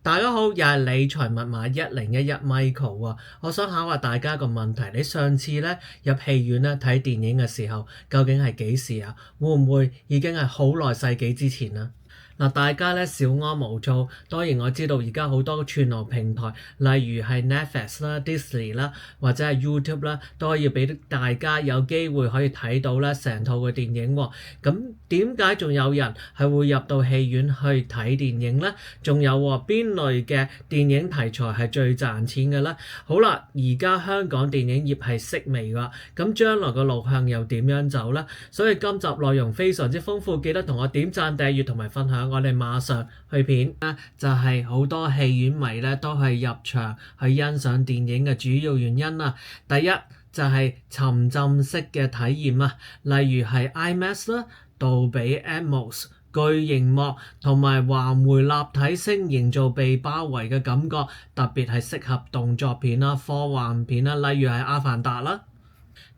大家好，又係理財密碼1011 Michael 啊！我想考下大家個問題，你上次咧入戲院咧睇電影嘅時候，究竟係幾時啊？會唔會已經係好耐世紀之前啦？嗱，大家咧稍安毋躁。當然我知道而家好多串流平台，例如係 Netflix 啦、Disney 啦，或者係 YouTube 啦，都可以俾大家有機會可以睇到咧成套嘅電影喎。咁點解仲有人係會入到戲院去睇電影咧？仲有邊類嘅電影題材係最賺錢嘅咧？好啦，而家香港電影業係式微㗎，咁將來個路向又點樣走咧？所以今集內容非常之豐富，記得同我點讚、訂閱同埋分享。我哋馬上去片啦，就係好多戲院迷咧都係入場去欣賞電影嘅主要原因啦。第一就係沉浸式嘅體驗啊，例如係 IMAX 啦、杜比 Atmos、巨螢幕同埋環迴立體聲營造被包圍嘅感覺，特別係適合動作片啦、科幻片啦，例如係阿凡達啦。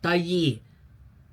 第二，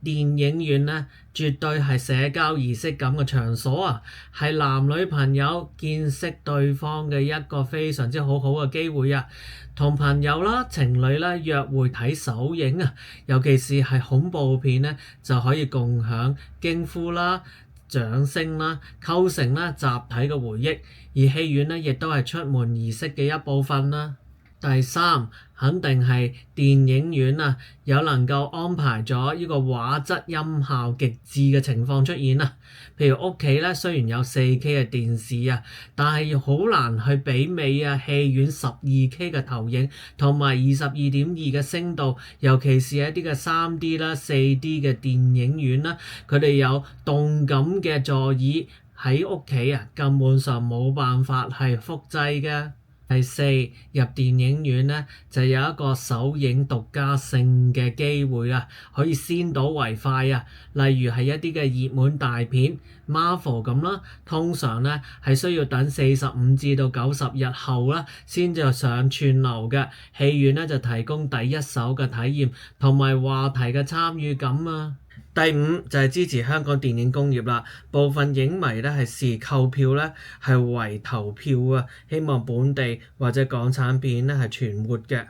電影院咧絕對係社交儀式感嘅場所啊，係男女朋友見識對方嘅一個非常之好嘅機會啊，同朋友啦、情侶啦約會睇首映啊，尤其是係恐怖片咧，就可以共享驚呼啦、掌聲啦，構成啦集體嘅回憶，而戲院咧亦都係出門儀式嘅一部分啦。第三，肯定係電影院啊，有能夠安排咗呢個畫質音效極致嘅情況出現啊。譬如屋企咧，雖然有 4K 嘅電視啊，但係好難去媲美啊戲院 12K 嘅投影同埋22.2嘅聲度，尤其是一啲嘅 3D 啦、4D 嘅電影院啦，佢哋有動感嘅座椅喺屋企啊，根本上冇辦法係複製嘅。第四，入電影院咧就有一個首映獨家性嘅機會啊，可以先睹為快啊。例如係一啲嘅熱門大片 Marvel 咁啦，通常咧係需要等45至到90日後啦，先至上串流嘅。戲院咧就提供第一手嘅體驗同埋話題嘅參與感啊。第五就係支持香港電影工業啦，部分影迷咧係視購票咧係為投票啊，希望本地或者港產片咧係存活嘅。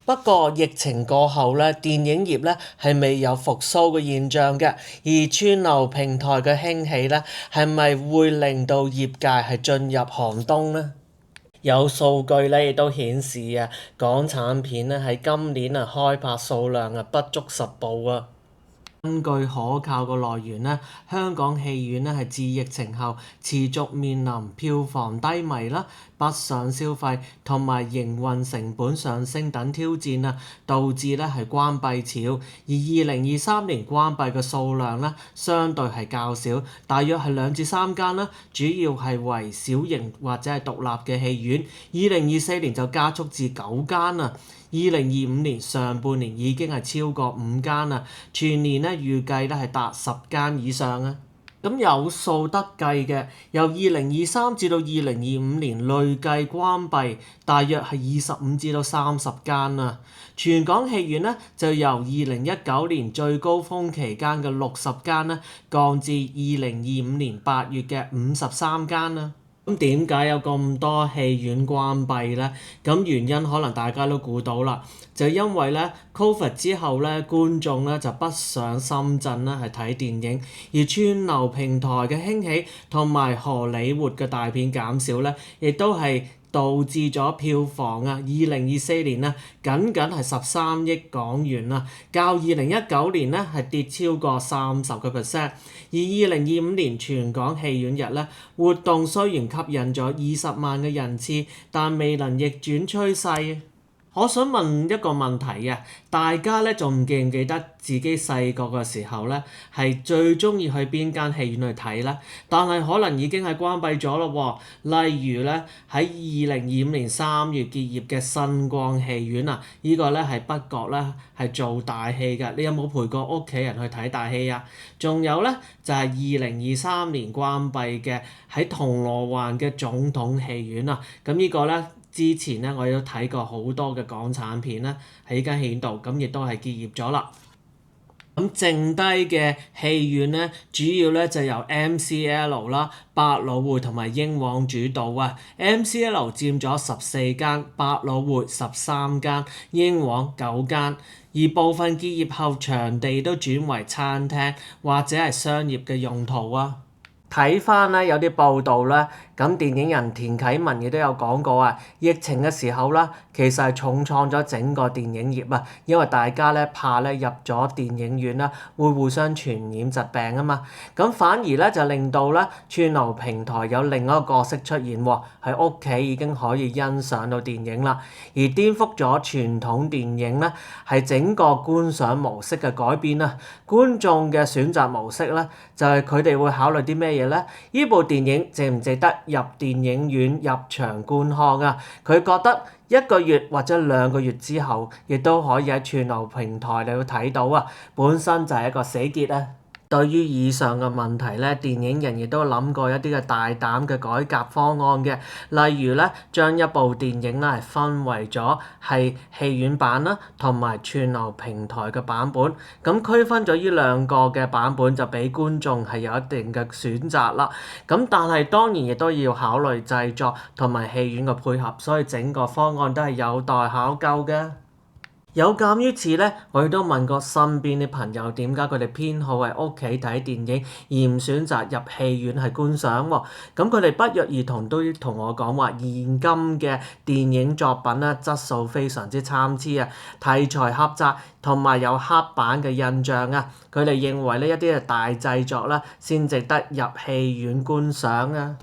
不過疫情過後咧，電影業咧係未有復甦嘅現象嘅，而串流平台嘅興起咧，係咪會令到業界係進入寒冬咧？有數據咧亦都顯示啊，港產片咧喺今年啊開拍數量啊不足10部啊。根據可靠嘅來源咧，香港戲院咧係自疫情後持續面臨票房低迷啦、北上消費同埋營運成本上升等挑戰啊，導致咧係關閉潮。而2023年關閉嘅數量咧，相對係較少，大約係2至3間啦，主要係為小型或者係獨立嘅戲院。2024年就加速至9間啊。2025年上半年已經係超過5間啦，全年咧預計咧係達10間以上啊。咁有數得計嘅，由2023至到2025年累計關閉大約係25至到30間啊。全港戲院咧就由2019年最高峰期間嘅60間咧降至2025年8月嘅53間啦。咁點解有咁多戲院關閉咧？咁原因可能大家都估到啦，就因為咧 Covid 之後咧，觀眾咧就北上深圳啦係睇電影，而串流平台嘅興起同埋荷里活嘅大片減少咧，亦都係導致咗票房啊，2024年啊僅僅係13億港元啊，較2019年咧係跌超過30%。而2025年全港戲院日咧活動雖然吸引咗20萬嘅人次，但未能逆轉趨勢。我想問一個問題啊，大家咧仲記唔記得自己細個嘅時候咧係最中意去邊間戲院去睇咧？但係可能已經係關閉咗咯喎。例如咧喺2025年3月結業嘅新光戲院啊，呢個咧係北角咧係做大戲㗎。你有冇陪過屋企人去睇大戲啊？仲有咧就係2023年關閉嘅喺銅鑼灣嘅總統戲院啊。咁呢個咧之前咧我亦都睇過好多嘅港產片咧喺呢間戲院度，咁亦都係結業咗啦。咁剩低嘅戲院咧，主要咧就由 MCL 啦、百老匯同埋英皇主導啊。MCL 佔咗14間，百老匯13間，英皇9間。而部分結業後，場地都轉為餐廳或者係商業嘅用途啊。睇翻咧有啲報道咧，咁電影人田啟文亦都有講過啊，疫情嘅時候啦，其實係重創咗整個電影業啊，因為大家咧怕咧入咗電影院啦，會互相傳染疾病啊嘛，咁反而咧就令到咧串流平台有另一個角色出現喎，喺屋企已經可以欣賞到電影啦，而顛覆咗傳統電影咧係整個觀賞模式嘅改變啊，觀眾嘅選擇模式咧就係佢哋會考慮啲咩嘢咧？呢部電影值唔值得入電影院入場觀看啊？佢覺得1個月或者2個月之後，亦都可以喺串流平台嚟去睇到啊！本身就係一個死結啊！對於以上嘅問題咧，電影人亦都諗過一啲嘅大膽嘅改革方案嘅，例如咧將一部電影咧係分為咗係戲院版啦，同埋串流平台嘅版本，咁區分咗呢兩個嘅版本就俾觀眾係有一定嘅選擇啦。咁但係當然亦都要考慮製作同埋戲院嘅配合，所以整個方案都係有待考究嘅。有鑑於此咧，我亦都問過身邊啲朋友點解佢哋偏好喺屋企睇電影，而唔選擇入戲院係觀賞喎。咁佢哋不約而同都同我講話，現今嘅電影作品咧質素非常之參差啊，題材狹窄同埋有黑板嘅印象啊。佢哋認為呢一啲嘅大製作咧先值得入戲院觀賞啊。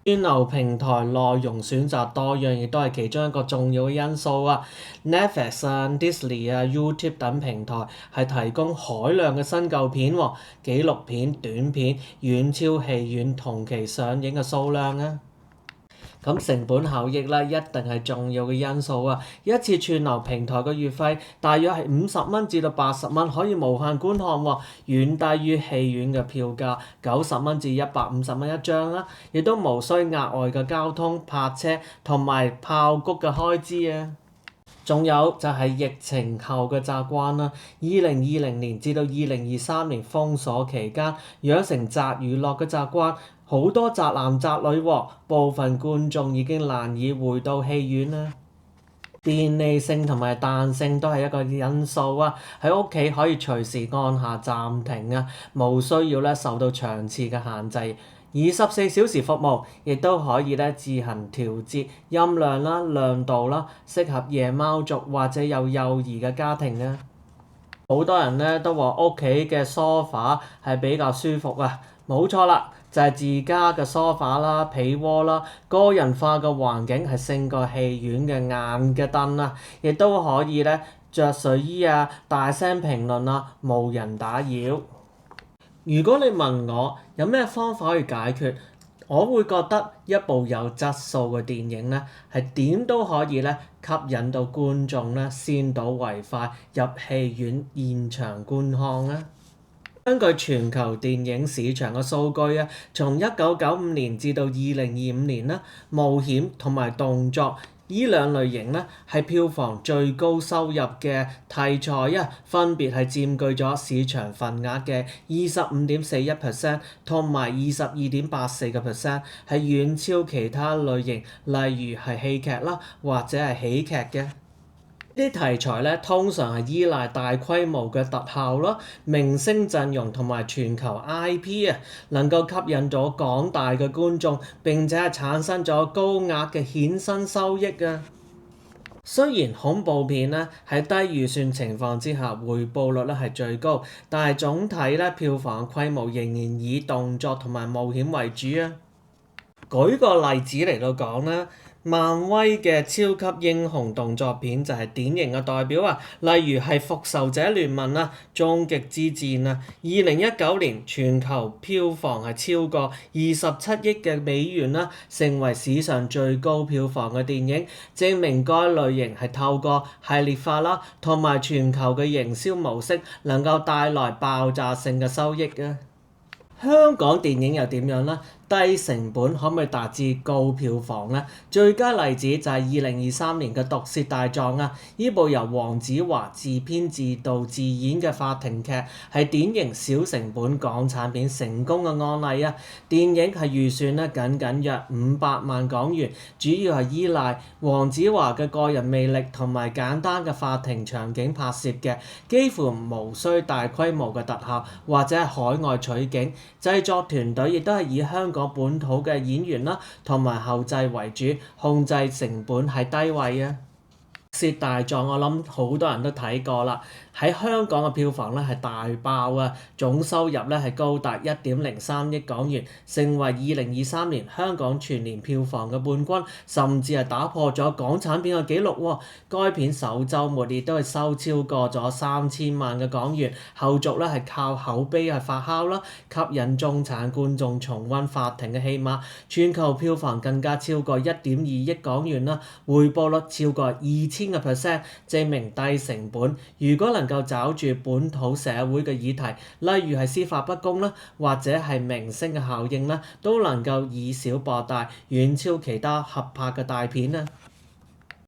串流平台內容選擇多樣，亦都係其中一個重要嘅因素啊。Netflix 啊、Disney 啊、YouTube 等平台係提供海量嘅新舊片喎，紀錄片、短片遠超戲院同期上映嘅數量啊。咁成本效益咧一定係重要嘅因素啊！一次串流平台嘅月費大約係50蚊至到80蚊，可以無限觀看喎，遠低於戲院嘅票價90蚊至150蚊一張啦，亦都無需額外嘅交通、泊車同埋爆谷嘅開支啊！仲有就係疫情後嘅習慣啦。2020年至到2023年封鎖期間，養成宅娛樂嘅習慣，好多宅男宅女喎，部分觀眾已經難以回到戲院啦。便利性同埋彈性都係一個因素啊！喺屋企可以隨時按下暫停啊，無需要咧受到場次嘅限制。24小時服務，亦都可以咧自行調節音量啦、亮度啦，適合夜貓族或者有幼兒嘅家庭啊。好多人咧都話屋企嘅梳化係比較舒服啊，冇錯啦，就係自家嘅梳化啦、被窩啦，個人化嘅環境係勝過戲院嘅硬嘅凳啊，亦都可以咧着睡衣啊、大聲評論啊，無人打擾。如果你問我有咩方法可以解決，我會覺得一部有質素嘅電影咧，係點都可以咧吸引到觀眾咧，先睹為快入戲院現場觀看啦。根據全球電影市場嘅數據啊，從1995年至到2025年啦，冒險同埋動作呢兩類型咧係票房最高收入嘅題材啊，分別係佔據咗市場份額嘅25.41%同埋22.84%，係遠超其他類型，例如係戲劇啦或者係喜劇嘅。呢啲題材咧通常係依賴大規模嘅特效啦、明星陣容同埋全球 IP 啊，能夠吸引咗廣大嘅觀眾，並且係產生咗高額嘅衍生收益啊。雖然恐怖片咧喺低預算情況之下回報率咧係最高，但係總體咧票房規模仍然以動作同埋冒險為主啊。舉個例子嚟到講啦，漫威嘅超級英雄動作片就係典型嘅代表啊，例如係復仇者聯盟啊、終極之戰啊，2019年全球票房係超過27億嘅美元啦，成為史上最高票房嘅電影，證明該類型係透過系列化啦同埋全球嘅營銷模式，能夠帶來爆炸性嘅收益啊。香港電影又點樣呢？第低成本可唔可以達至高票房呢？最佳例子就係2023年嘅《毒舌大狀》啊！呢部由黃子華自編自導自演嘅法庭劇，係典型小成本港產片成功嘅案例啊！電影係預算咧僅約500萬港元，主要係依賴黃子華嘅個人魅力同埋簡單嘅法庭場景拍攝嘅，幾乎無需大規模嘅特效或者係海外取景。製作團隊亦都係以香港本土嘅演員啦，同埋後製為主，控制成本係低位啊。《毒舌大狀》我諗好多人都睇過啦，喺香港嘅票房咧係大爆啊，總收入咧係高達1.03億港元，成為2023年香港全年票房嘅冠軍，甚至係打破咗港產片嘅紀錄喎。該片首週末亦都係收超過咗3000萬嘅港元，後續咧係靠口碑係發酵啦，吸引中產觀眾重溫法庭嘅戲碼，全球票房更加超過1.2億港元啦，回報率超過2000%，證明低成本。如果能夠找住本土社會嘅議題，例如係司法不公啦，或者係明星嘅效應啦，都能夠以小博大，遠超其他合拍嘅大片啊！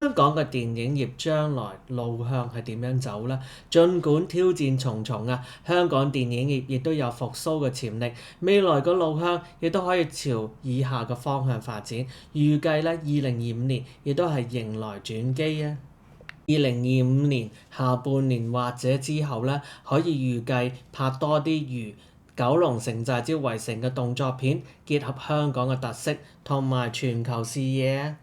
香港嘅電影業將來路向係點樣走呢？儘管挑戰重重啊，香港電影業亦都有復甦嘅潛力。未來嘅路向亦都可以朝以下嘅方向發展。預計咧2025年亦都係迎來轉機啊！2025年下半年或者之後咧，可以預計拍多啲如《九龍城寨之圍城》嘅動作片，結合香港嘅特色同埋全球視野啊！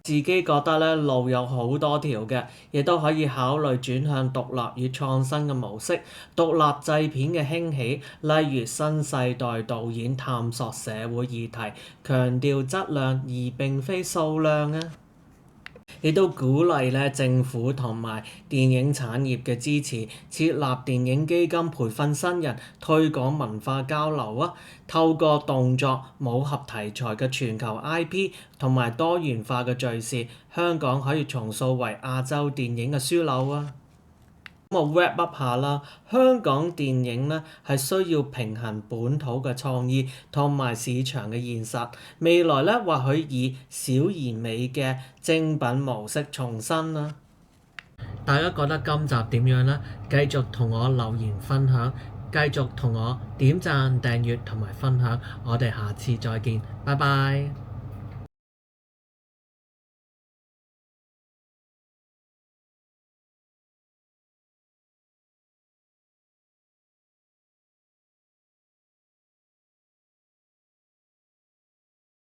自己覺得咧路有好多條嘅，亦都可以考慮轉向獨立與創新嘅模式。獨立製片嘅興起，例如新世代導演探索社會議題，強調質量而並非數量啊！亦都鼓勵咧政府同埋電影產業嘅支持，設立電影基金培訓新人，推廣文化交流啊！透過動作武俠題材嘅全球 IP 同埋多元化嘅敘事，香港可以重塑為亞洲電影嘅樞紐啊！我 wrap up 下啦，香港電影咧係需要平衡本土嘅創意同埋市場嘅現實，未來咧或許以小而美嘅精品模式重生啦。大家覺得今集點樣呢？繼續同我留言分享，繼續同我點讚、訂閱同埋分享，我哋下次再見，拜拜。